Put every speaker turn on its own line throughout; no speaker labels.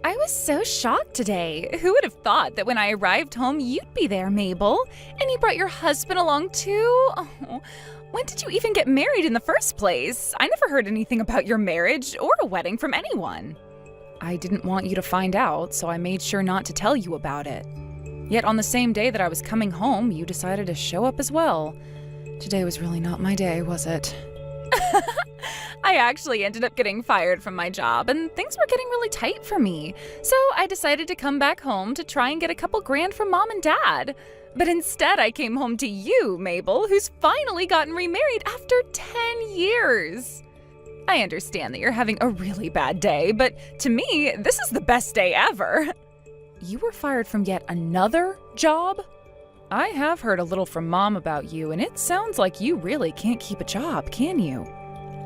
I was so shocked today. Who would have thought that when I arrived home, you'd be there, Mabel? And you brought your husband along too? Oh, when did you even get married in the first place? I never heard anything about your marriage or a wedding from anyone. I didn't want you to find out, so I made sure not to tell you about it. Yet on the same day that I was coming home, you decided to show up as well. Today was really not my day, was it? I actually ended up getting fired from my job, and things were getting really tight for me. So I decided to come back home to try and get a couple grand from Mom and Dad. But instead, I came home to you, Mabel, who's finally gotten remarried after 10 years. I understand that you're having a really bad day, but to me, this is the best day ever. You were fired from yet another job? I have heard a little from Mom about you, and it sounds like you really can't keep a job, can you?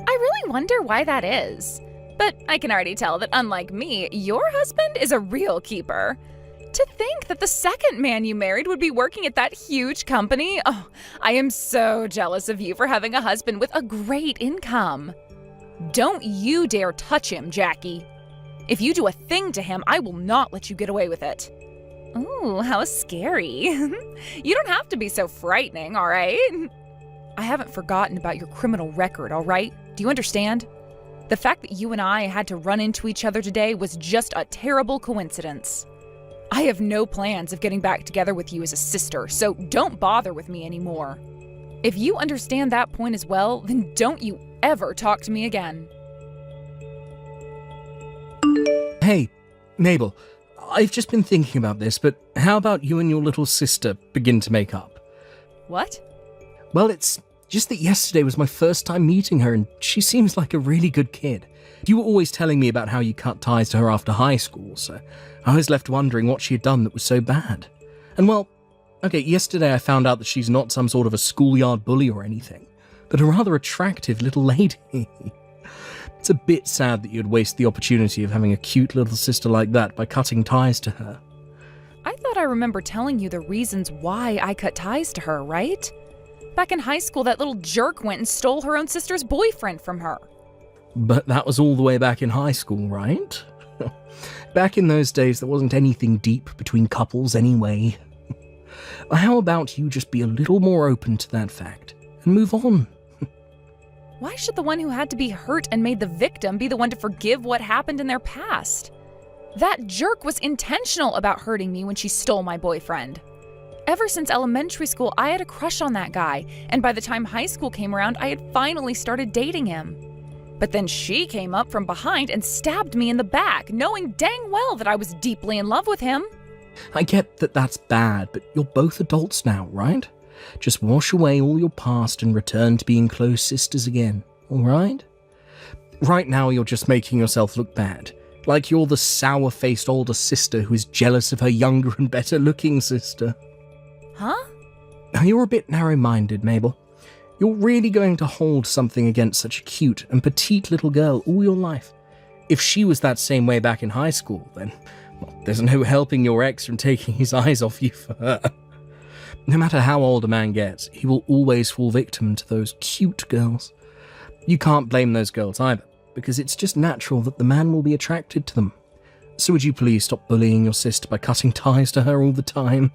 I really wonder why that is. But I can already tell that unlike me, your husband is a real keeper. To think that the second man you married would be working at that huge company. Oh, I am so jealous of you for having a husband with a great income. Don't you dare touch him, Jackie. If you do a thing to him, I will not let you get away with it. Ooh, how scary. You don't have to be so frightening, all right? I haven't forgotten about your criminal record, all right? Do you understand? The fact that you and I had to run into each other today was just a terrible coincidence. I have no plans of getting back together with you as a sister, so don't bother with me anymore. If you understand that point as well, then don't you ever talk to me again.
Hey, Mabel, I've just been thinking about this, but how about you and your little sister begin to make up?
What?
Well, it's just that yesterday was my first time meeting her, and she seems like a really good kid. You were always telling me about how you cut ties to her after high school, so I was left wondering what she had done that was so bad. And well, okay, yesterday I found out that she's not some sort of a schoolyard bully or anything, but a rather attractive little lady. It's a bit sad that you'd waste the opportunity of having a cute little sister like that by cutting ties to her.
I thought I remember telling you the reasons why I cut ties to her, right? Back in high school, that little jerk went and stole her own sister's boyfriend from her.
But that was all the way back in high school, right? Back in those days, there wasn't anything deep between couples anyway. How about you just be a little more open to that fact and move on?
Why should the one who had to be hurt and made the victim be the one to forgive what happened in their past? That jerk was intentional about hurting me when she stole my boyfriend. Ever since elementary school, I had a crush on that guy, and by the time high school came around, I had finally started dating him. But then she came up from behind and stabbed me in the back, knowing dang well that I was deeply in love with him.
I get that that's bad, but you're both adults now, right? Just wash away all your past and return to being close sisters again, alright? Right now you're just making yourself look bad, like you're the sour-faced older sister who is jealous of her younger and better-looking sister.
Huh?
You're a bit narrow-minded, Mabel. You're really going to hold something against such a cute and petite little girl all your life. If she was that same way back in high school, then well, there's no helping your ex from taking his eyes off you for her. No matter how old a man gets, he will always fall victim to those cute girls. You can't blame those girls either, because it's just natural that the man will be attracted to them. So would you please stop bullying your sister by cutting ties to her all the time?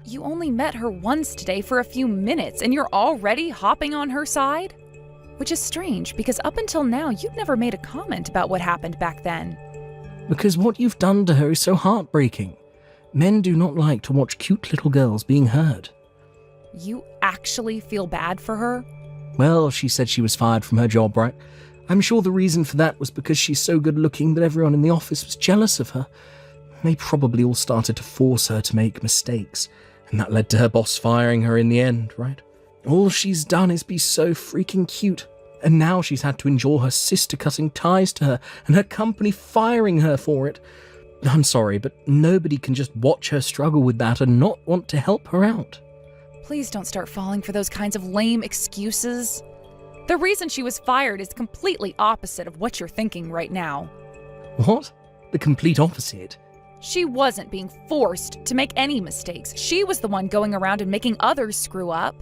You only met her once today for a few minutes, and you're already hopping on her side? Which is strange, because up until now, you've never made a comment about what happened back then.
Because what you've done to her is so heartbreaking. Men do not like to watch cute little girls being hurt.
You actually feel bad for her?
Well, she said she was fired from her job, right? I'm sure the reason for that was because she's so good looking that everyone in the office was jealous of her. They probably all started to force her to make mistakes, and that led to her boss firing her in the end, right? All she's done is be so freaking cute, and now she's had to endure her sister cutting ties to her and her company firing her for it. I'm sorry, but nobody can just watch her struggle with that and not want to help her out.
Please don't start falling for those kinds of lame excuses. The reason she was fired is completely opposite of what you're thinking right now.
What? The complete opposite?
She wasn't being forced to make any mistakes. She was the one going around and making others screw up.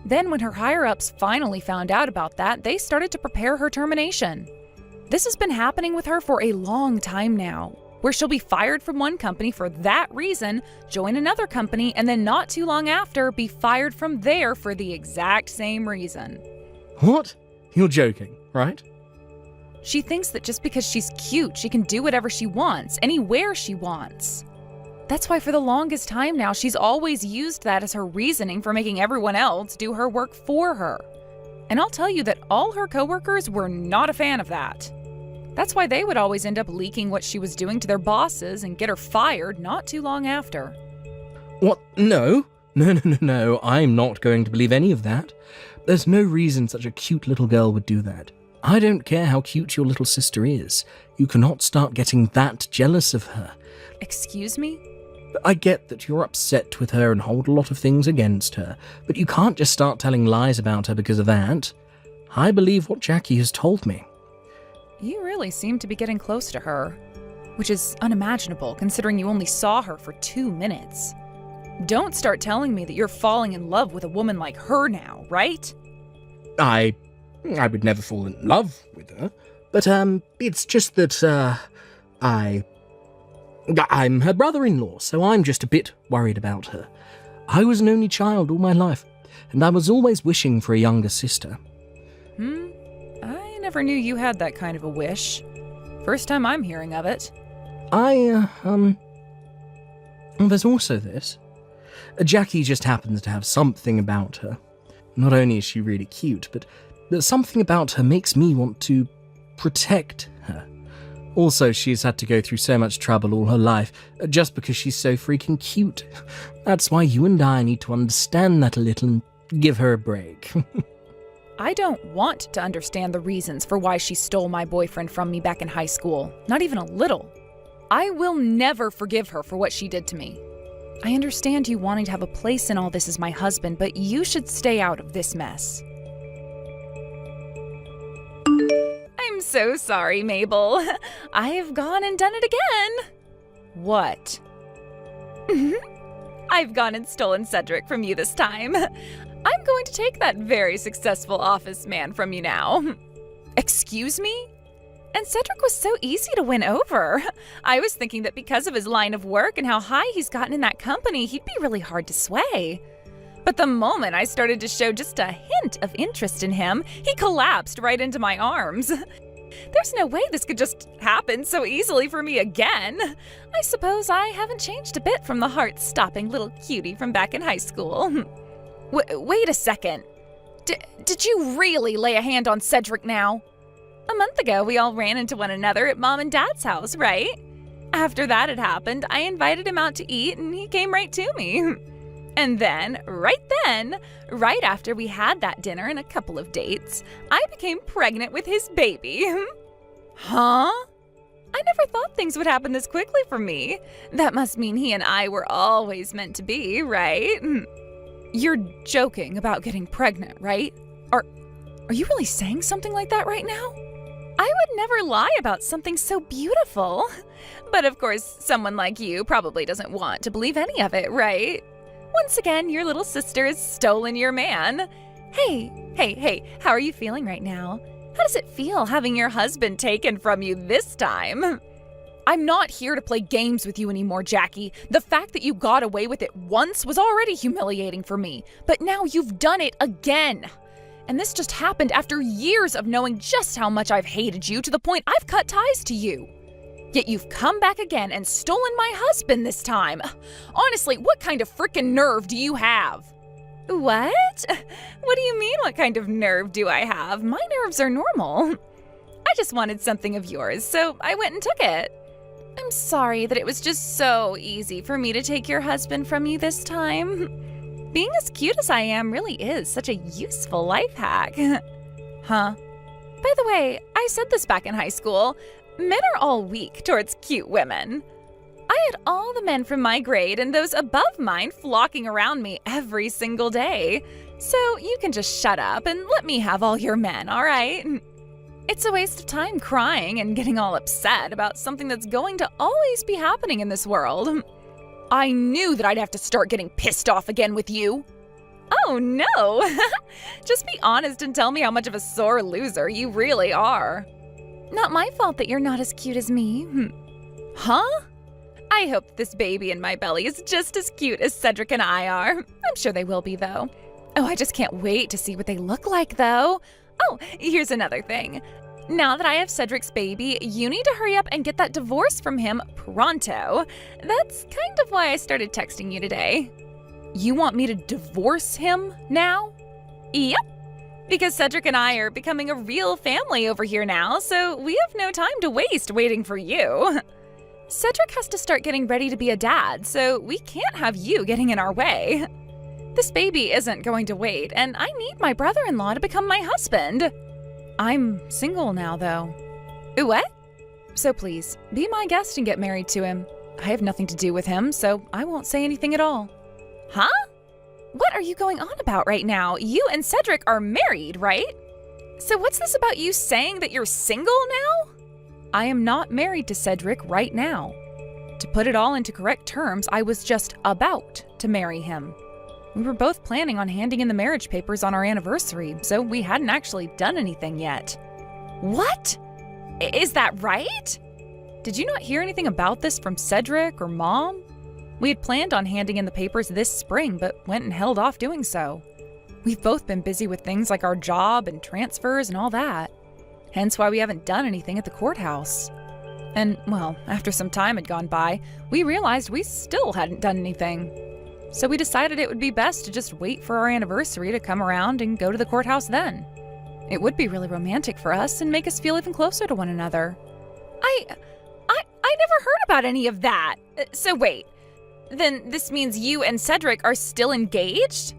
Then when her higher-ups finally found out about that, they started to prepare her termination. This has been happening with her for a long time now. where she'll be fired from one company for that reason, join another company, and then not too long after be fired from there for the exact same reason.
What? You're joking, right?
She thinks that just because she's cute, she can do whatever she wants, anywhere she wants. That's why for the longest time now, she's always used that as her reasoning for making everyone else do her work for her. And I'll tell you that all her coworkers were not a fan of that. That's why they would always end up leaking what she was doing to their bosses and get her fired not too long after.
What? No. No. I'm not going to believe any of that. There's no reason such a cute little girl would do that. I don't care how cute your little sister is. You cannot start getting that jealous of her.
Excuse me?
I get that you're upset with her and hold a lot of things against her, but you can't just start telling lies about her because of that. I believe what Jackie has told me.
You really seem to be getting close to her, which is unimaginable considering you only saw her for 2 minutes. Don't start telling me that you're falling in love with a woman like her now, right?
I would never fall in love with her, but it's just that I'm her brother-in-law, so I'm just a bit worried about her. I was an only child all my life, and I was always wishing for a younger sister.
I never knew you had that kind of a wish. First time I'm hearing of it.
Well, there's also this. Jackie just happens to have something about her. Not only is she really cute, but something about her makes me want to protect her. Also, she's had to go through so much trouble all her life, just because she's so freaking cute. That's why you and I need to understand that a little and give her a break.
I don't want to understand the reasons for why she stole my boyfriend from me back in high school. Not even a little. I will never forgive her for what she did to me. I understand you wanting to have a place in all this as my husband, but you should stay out of this mess. I'm so sorry, Mabel. I've gone and done it again. What? I've gone and stolen Cedric from you this time. I'm going to take that very successful office man from you now. Excuse me? And Cedric was so easy to win over. I was thinking that because of his line of work and how high he's gotten in that company, he'd be really hard to sway. But the moment I started to show just a hint of interest in him, he collapsed right into my arms. There's no way this could just happen so easily for me again. I suppose I haven't changed a bit from the heart-stopping little cutie from back in high school. Wait a second. Did you really lay a hand on Cedric now? A month ago, we all ran into one another at Mom and Dad's house, right? After that had happened, I invited him out to eat and he came right to me. And then, right after we had that dinner and a couple of dates, I became pregnant with his baby. Huh? I never thought things would happen this quickly for me. That must mean he and I were always meant to be, right? You're joking about getting pregnant, right? Are you really saying something like that right now? I would never lie about something so beautiful. But of course, someone like you probably doesn't want to believe any of it, right? Once again, your little sister has stolen your man. Hey, how are you feeling right now? How does it feel having your husband taken from you this time? I'm not here to play games with you anymore, Jackie. The fact that you got away with it once was already humiliating for me, but now you've done it again. And this just happened after years of knowing just how much I've hated you to the point I've cut ties to you. Yet you've come back again and stolen my husband this time. Honestly, what kind of frickin' nerve do you have? What? What do you mean, what kind of nerve do I have? My nerves are normal. I just wanted something of yours, so I went and took it. I'm sorry that it was just so easy for me to take your husband from you this time. Being as cute as I am really is such a useful life hack. Huh? By the way, I said this back in high school. Men are all weak towards cute women. I had all the men from my grade and those above mine flocking around me every single day. So you can just shut up and let me have all your men, all right? It's a waste of time crying and getting all upset about something that's going to always be happening in this world. I knew that I'd have to start getting pissed off again with you. Oh no! Just be honest and tell me how much of a sore loser you really are. Not my fault that you're not as cute as me. Huh? I hope this baby in my belly is just as cute as Cedric and I are. I'm sure they will be, though. Oh, I just can't wait to see what they look like, though. Oh, here's another thing. Now that I have Cedric's baby, you need to hurry up and get that divorce from him pronto. That's kind of why I started texting you today. You want me to divorce him now? Yep. Because Cedric and I are becoming a real family over here now, so we have no time to waste waiting for you. Cedric has to start getting ready to be a dad, so we can't have you getting in our way. This baby isn't going to wait, and I need my brother-in-law to become my husband. I'm single now, though. What? So please, be my guest and get married to him. I have nothing to do with him, so I won't say anything at all. Huh? What are you going on about right now? You and Cedric are married, right? So what's this about you saying that you're single now? I am not married to Cedric right now. To put it all into correct terms, I was just about to marry him. We were both planning on handing in the marriage papers on our anniversary, so we hadn't actually done anything yet. What? Is that right? Did you not hear anything about this from Cedric or Mom? We had planned on handing in the papers this spring, but went and held off doing so. We've both been busy with things like our job and transfers and all that. Hence why we haven't done anything at the courthouse. And, well, after some time had gone by, we realized we still hadn't done anything. So we decided it would be best to just wait for our anniversary to come around and go to the courthouse then. It would be really romantic for us and make us feel even closer to one another. I never heard about any of that. So wait, then this means you and Cedric are still engaged?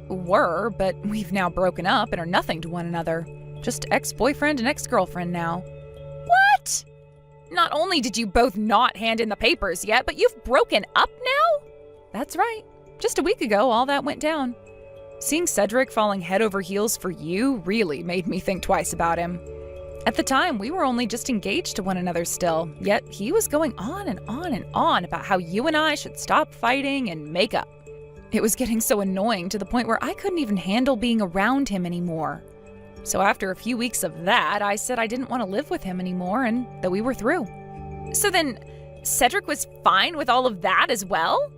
Were, but we've now broken up and are nothing to one another. Just ex-boyfriend and ex-girlfriend now. What? Not only did you both not hand in the papers yet, but you've broken up now? That's right. Just a week ago, all that went down. Seeing Cedric falling head over heels for you really made me think twice about him. At the time, we were only just engaged to one another still, yet he was going on and on and on about how you and I should stop fighting and make up. It was getting so annoying to the point where I couldn't even handle being around him anymore. So after a few weeks of that, I said I didn't want to live with him anymore and that we were through. So then, Cedric was fine with all of that as well?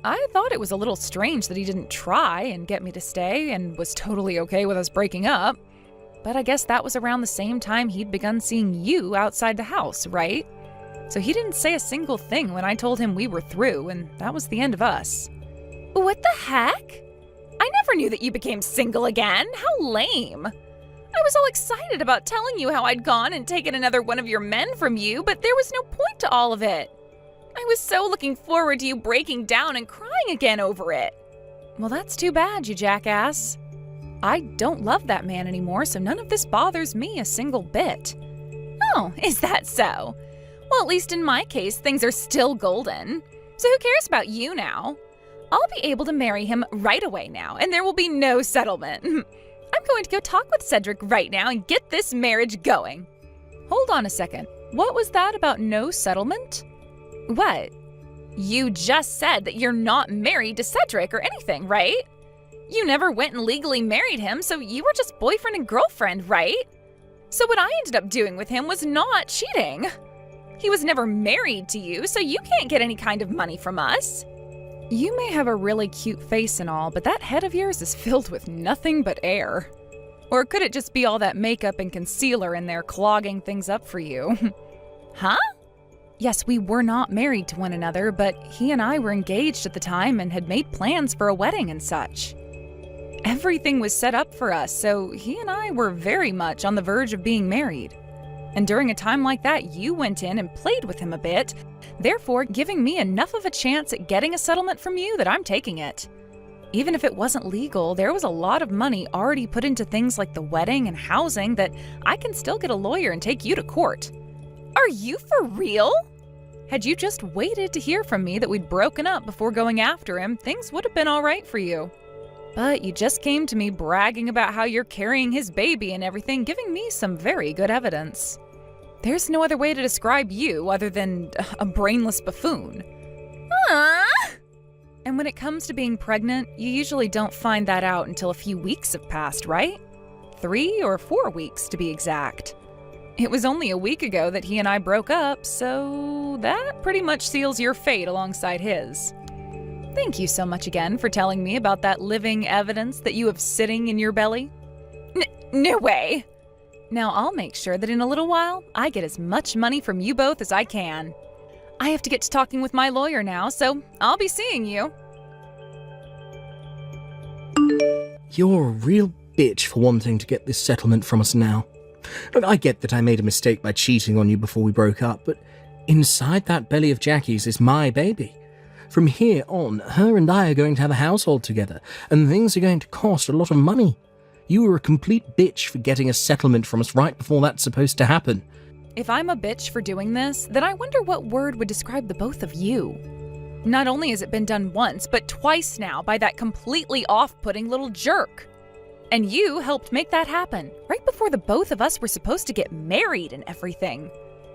I thought it was a little strange that he didn't try and get me to stay and was totally okay with us breaking up. But I guess that was around the same time he'd begun seeing you outside the house, right? So he didn't say a single thing when I told him we were through, and that was the end of us. What the heck? I never knew that you became single again. How lame. I was all excited about telling you how I'd gone and taken another one of your men from you, but there was no point to all of it. I was so looking forward to you breaking down and crying again over it. Well, that's too bad, you jackass. I don't love that man anymore, so none of this bothers me a single bit. Oh, is that so? Well, at least in my case, things are still golden. So who cares about you now? I'll be able to marry him right away now, and there will be no settlement. I'm going to go talk with Cedric right now and get this marriage going. Hold on a second. What was that about no settlement? What? You just said that you're not married to Cedric or anything, right? You never went and legally married him, so you were just boyfriend and girlfriend, right? So what I ended up doing with him was not cheating. He was never married to you, so you can't get any kind of money from us. You may have a really cute face and all, but that head of yours is filled with nothing but air. Or could it just be all that makeup and concealer in there clogging things up for you? Huh? Yes, we were not married to one another, but he and I were engaged at the time and had made plans for a wedding and such. Everything was set up for us, so he and I were very much on the verge of being married. And during a time like that, you went in and played with him a bit, therefore giving me enough of a chance at getting a settlement from you that I'm taking it. Even if it wasn't legal, there was a lot of money already put into things like the wedding and housing that I can still get a lawyer and take you to court. Are you for real? Had you just waited to hear from me that we'd broken up before going after him, things would have been all right for you. But you just came to me bragging about how you're carrying his baby and everything, giving me some very good evidence. There's no other way to describe you other than a brainless buffoon. And when it comes to being pregnant, you usually don't find that out until a few weeks have passed, right? 3 or 4 weeks to be exact. It was only a week ago that he and I broke up, so that pretty much seals your fate alongside his. Thank you so much again for telling me about that living evidence that you have sitting in your belly. No way! Now I'll make sure that in a little while, I get as much money from you both as I can. I have to get to talking with my lawyer now, so I'll be seeing you.
You're a real bitch for wanting to get this settlement from us now. Look, I get that I made a mistake by cheating on you before we broke up, but inside that belly of Jackie's is my baby. From here on, her and I are going to have a household together, and things are going to cost a lot of money. You were a complete bitch for getting a settlement from us right before that's supposed to happen.
If I'm a bitch for doing this, then I wonder what word would describe the both of you. Not only has it been done once, but twice now by that completely off-putting little jerk. And you helped make that happen, right before the both of us were supposed to get married and everything.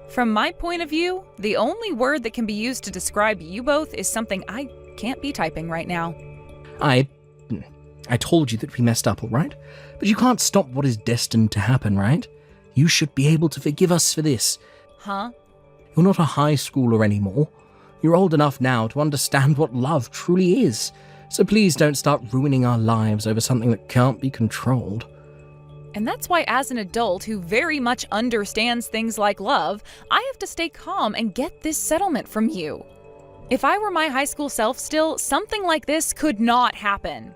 From my point of view, the only word that can be used to describe you both is something I can't be typing right now.
I told you that we messed up, all right? But you can't stop what is destined to happen, right? You should be able to forgive us for this.
Huh?
You're not a high schooler anymore. You're old enough now to understand what love truly is. So please don't start ruining our lives over something that can't be controlled.
And that's why as an adult who very much understands things like love, I have to stay calm and get this settlement from you. If I were my high school self still, something like this could not happen.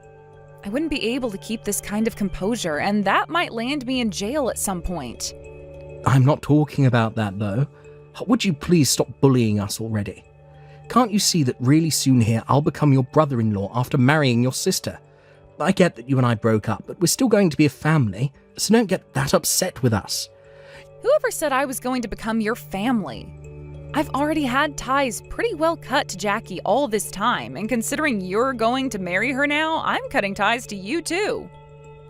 I wouldn't be able to keep this kind of composure, and that might land me in jail at some point.
I'm not talking about that, though. Would you please stop bullying us already? Can't you see that really soon here I'll become your brother-in-law after marrying your sister? I get that you and I broke up, but we're still going to be a family, so don't get that upset with us.
Whoever said I was going to become your family? I've already had ties pretty well cut to Jackie all this time, and considering you're going to marry her now, I'm cutting ties to you too.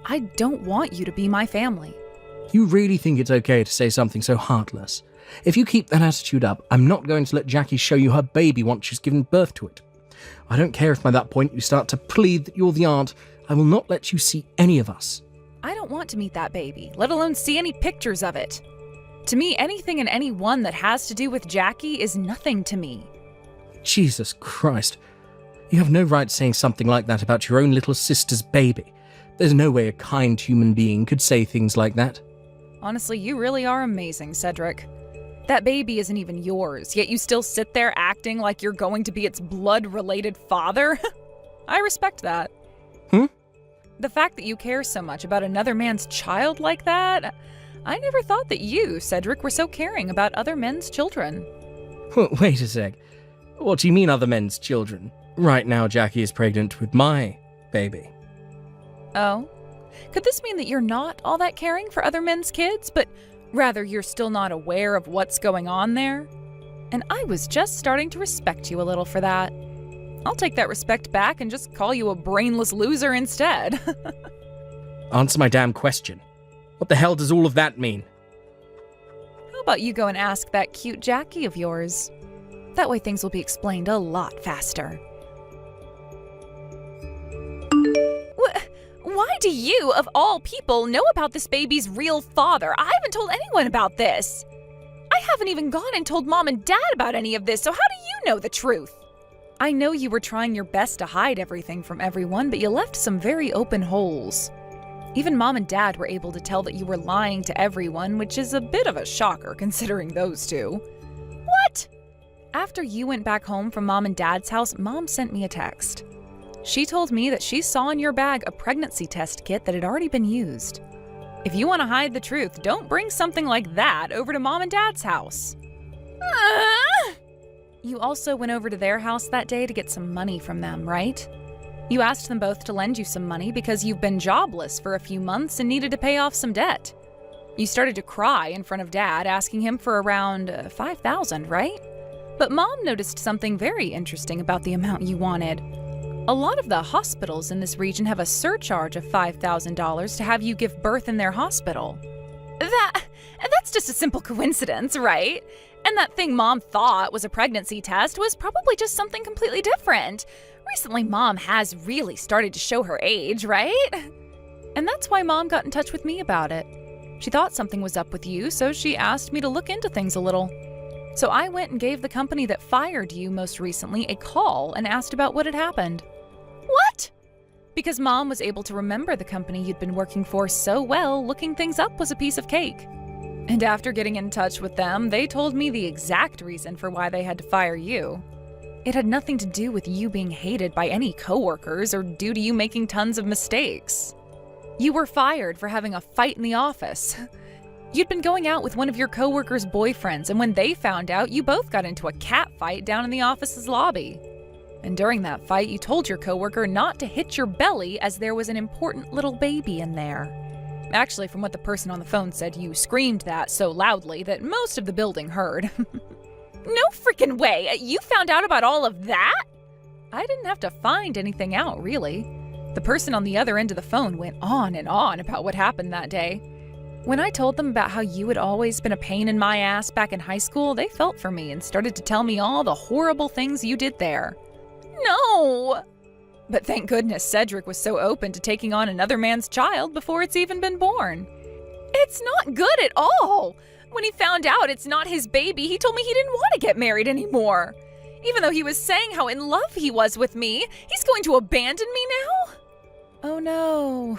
I don't want you to be my family.
You really think it's okay to say something so heartless? If you keep that attitude up, I'm not going to let Jackie show you her baby once she's given birth to it. I don't care if by that point you start to plead that you're the aunt. I will not let you see any of us.
I don't want to meet that baby, let alone see any pictures of it. To me, anything and anyone that has to do with Jackie is nothing to me.
Jesus Christ. You have no right saying something like that about your own little sister's baby. There's no way a kind human being could say things like that.
Honestly, you really are amazing, Cedric. That baby isn't even yours, yet you still sit there acting like you're going to be its blood-related father? I respect that. The fact that you care so much about another man's child like that, I never thought that you, Cedric, were so caring about other men's children.
Wait a sec. What do you mean other men's children? Right now Jackie is pregnant with my baby.
Oh? Could this mean that you're not all that caring for other men's kids, but rather you're still not aware of what's going on there? And I was just starting to respect you a little for that. I'll take that respect back and just call you a brainless loser instead.
Answer my damn question. What the hell does all of that mean?
How about you go and ask that cute Jackie of yours? That way things will be explained a lot faster. Why do you, of all people, know about this baby's real father? I haven't told anyone about this. I haven't even gone and told Mom and Dad about any of this, so how do you know the truth? I know you were trying your best to hide everything from everyone, but you left some very open holes. Even Mom and Dad were able to tell that you were lying to everyone, which is a bit of a shocker considering those two. What? After you went back home from Mom and Dad's house, Mom sent me a text. She told me that she saw in your bag a pregnancy test kit that had already been used. If you want to hide the truth, don't bring something like that over to Mom and Dad's house. You also went over to their house that day to get some money from them, right? You asked them both to lend you some money because you've been jobless for a few months and needed to pay off some debt. You started to cry in front of Dad, asking him for around $5,000, right? But Mom noticed something very interesting about the amount you wanted. A lot of the hospitals in this region have a surcharge of $5,000 to have you give birth in their hospital. That's just a simple coincidence, right? And that thing Mom thought was a pregnancy test was probably just something completely different. Recently, Mom has really started to show her age, right? And that's why Mom got in touch with me about it. She thought something was up with you, so she asked me to look into things a little. So I went and gave the company that fired you most recently a call and asked about what had happened. What? Because Mom was able to remember the company you'd been working for so well, looking things up was a piece of cake. And after getting in touch with them, they told me the exact reason for why they had to fire you. It had nothing to do with you being hated by any coworkers or due to you making tons of mistakes. You were fired for having a fight in the office. You'd been going out with one of your coworkers' boyfriends, and when they found out, you both got into a cat fight down in the office's lobby. And during that fight, you told your coworker not to hit your belly as there was an important little baby in there. Actually, from what the person on the phone said, you screamed that so loudly that most of the building heard. No freaking way! You found out about all of that? I didn't have to find anything out, really. The person on the other end of the phone went on and on about what happened that day. When I told them about how you had always been a pain in my ass back in high school, they felt for me and started to tell me all the horrible things you did there. No! But thank goodness Cedric was so open to taking on another man's child before it's even been born. It's not good at all! When he found out it's not his baby, he told me he didn't want to get married anymore. Even though he was saying how in love he was with me, he's going to abandon me now? Oh no.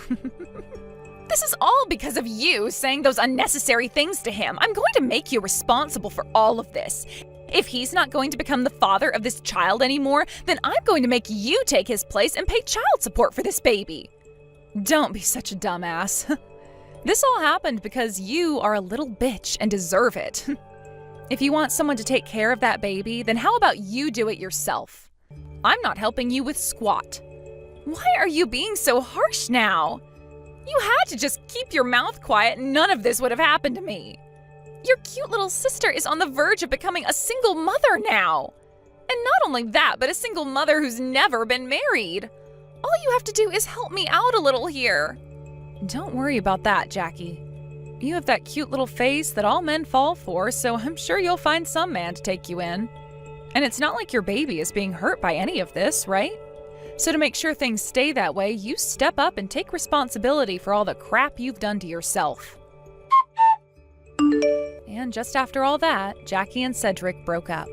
This is all because of you saying those unnecessary things to him. I'm going to make you responsible for all of this. If he's not going to become the father of this child anymore, then I'm going to make you take his place and pay child support for this baby. Don't be such a dumbass. This all happened because you are a little bitch and deserve it. If you want someone to take care of that baby, then how about you do it yourself? I'm not helping you with squat. Why are you being so harsh now? You had to just keep your mouth quiet and none of this would have happened to me. Your cute little sister is on the verge of becoming a single mother now. And not only that, but a single mother who's never been married. All you have to do is help me out a little here. Don't worry about that, Jackie. You have that cute little face that all men fall for, so I'm sure you'll find some man to take you in. And it's not like your baby is being hurt by any of this, right? So to make sure things stay that way, you step up and take responsibility for all the crap you've done to yourself. And just after all that, Jackie and Cedric broke up.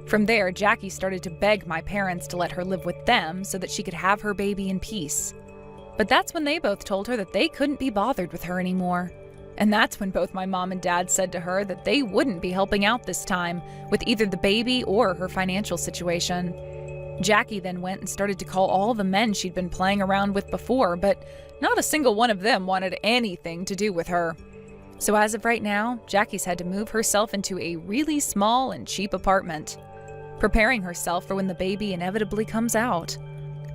From there, Jackie started to beg my parents to let her live with them so that she could have her baby in peace. But that's when they both told her that they couldn't be bothered with her anymore. And that's when both my mom and dad said to her that they wouldn't be helping out this time with either the baby or her financial situation. Jackie then went and started to call all the men she'd been playing around with before, but not a single one of them wanted anything to do with her. So as of right now, Jackie's had to move herself into a really small and cheap apartment, preparing herself for when the baby inevitably comes out.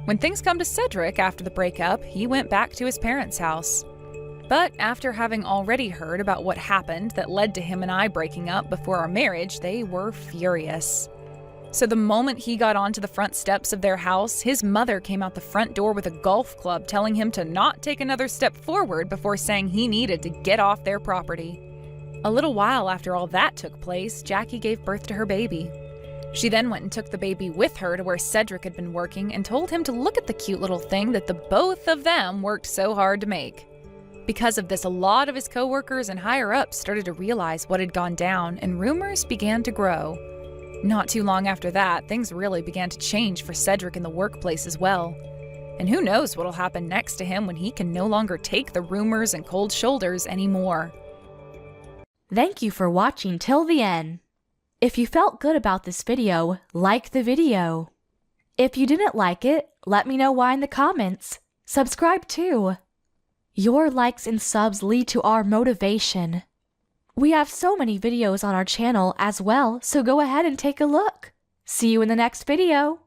When things come to Cedric after the breakup, he went back to his parents' house. But after having already heard about what happened that led to him and I breaking up before our marriage, they were furious. So the moment he got onto the front steps of their house, his mother came out the front door with a golf club telling him to not take another step forward before saying he needed to get off their property. A little while after all that took place, Jackie gave birth to her baby. She then went and took the baby with her to where Cedric had been working and told him to look at the cute little thing that the both of them worked so hard to make. Because of this, a lot of his coworkers and higher-ups started to realize what had gone down, and rumors began to grow. Not too long after that, things really began to change for Cedric in the workplace as well. And who knows what'll happen next to him when he can no longer take the rumors and cold shoulders anymore.
Thank you for watching till the end. If you felt good about this video, like the video. If you didn't like it, let me know why in the comments. Subscribe too. Your likes and subs lead to our motivation. We have so many videos on our channel as well, so go ahead and take a look. See you in the next video.